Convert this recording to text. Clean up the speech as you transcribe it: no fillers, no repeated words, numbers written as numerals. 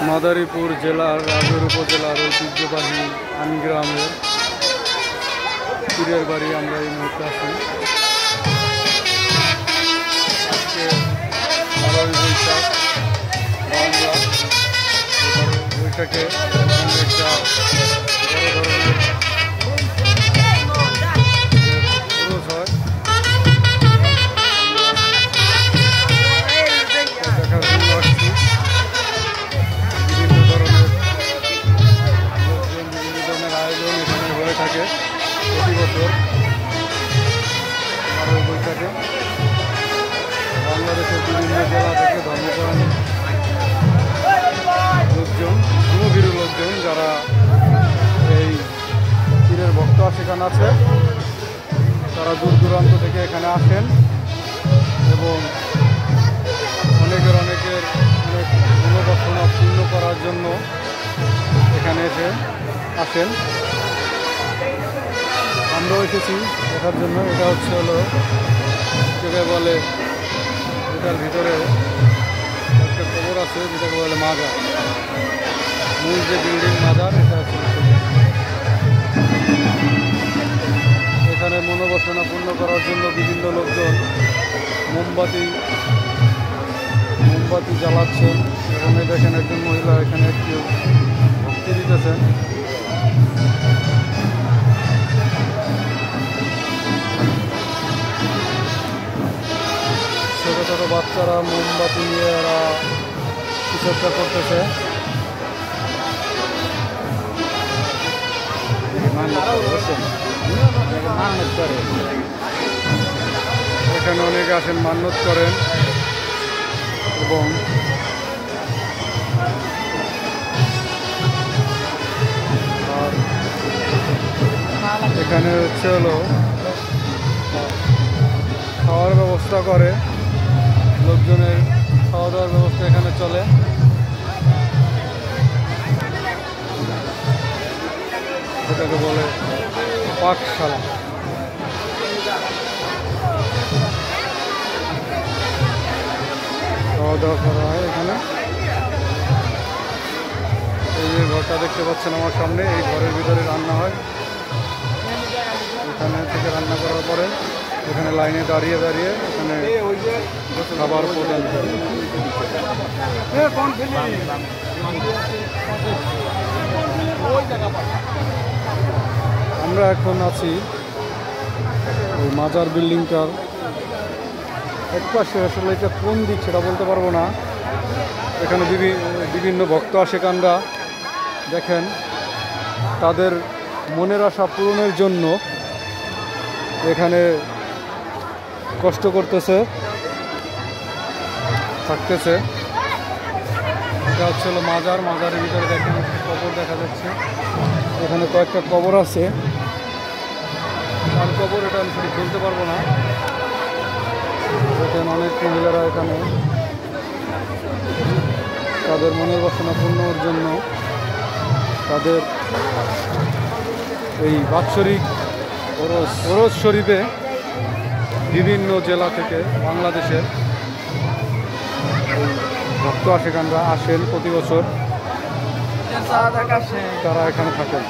মাদারীপুর জেলার রাজৌর উপজেলার ঐতিহ্যবাহী আনগ্রামের পীরের বাড়ি আমরা এই মুহূর্তে আছি। আজকে 12ই বৈশাখ বাংলা। বৈশাখে একটা বড় ধরনের খরচ হয়। দেখার জন্য আসছি। বিভিন্ন ধরনের আয়োজন এখানে হয়ে থাকে প্রতি বছর 12ই বৈশাখে। বাংলাদেশের বিভিন্ন জেলা থেকে ধর্মপ্রাণ লোকজন, ধর্মভীরু লোকজন যারা এই পীরের ভক্ত সেখানে আছে, তারা দূর দূরান্ত থেকে এখানে আসেন এবং অনেক মনোবাসনা পূর্ণ করার জন্য এখানে এসে আসেন। আমরাও এসেছি দেখার জন্য। এটা হলো যেটাকে বলে, এটার ভিতরে একটা কবর আছে যেটাকে বলে মাজার। মূল যে বিল্ডিং মাজার, এটা হচ্ছে এখানে মনোবাসনা পূর্ণ করার জন্য বিভিন্ন লোকজন মোমবাতি জ্বালাচ্ছেন এবং দেখেন একজন মহিলা এখানে একটু ভক্তি দিতেছেন। ছোট ছোট বাচ্চারা মোমবাতি নিয়ে এরা কিছু একটা করতেছে। এখানে অনেকে আসেন, মান্যত করেন এবং এখানে হলো খাওয়ার ব্যবস্থা করে, লোকজনের খাওয়া দাওয়ার ব্যবস্থা এখানে চলে। এটাকে বলে পাকশালা। খাওয়া দাওয়া করা হয় এখানে। এই যে ঘরটা দেখতে পাচ্ছেন আমার সামনে, এই ঘরের ভিতরে রান্না হয়। এখানে থেকে রান্না করার পরে এখানে লাইনে দাঁড়িয়ে এখানে খাবার প্রদান করে। আমরা এখন আছি ওই মাজার বিল্ডিংটার এক পাশে। আসলে এটা কোন দিক সেটা বলতে পারবো না। এখানে বিভিন্ন ভক্ত আশেকানরা দেখেন তাদের মনের আশা পূরণের জন্য এখানে কষ্ট করতেছে, থাকতেছে। এটা হলো মাজারের ভিতরে দেখেন কবর দেখা যাচ্ছে। এখানে কয়েকটা কবর আছে, আর কবর এটা আমি ঠিক বলতে পারবো না। দেখেন অনেক মহিলারা এখানে তাদের মনের বাসনা পূর্ণর জন্য তাদের এই বাৎসরিক ওরস শরীফে বিভিন্ন জেলা থেকে বাংলাদেশের ভক্ত আশেকানরা আসেন প্রতি বছর, তারা এখানে থাকেন।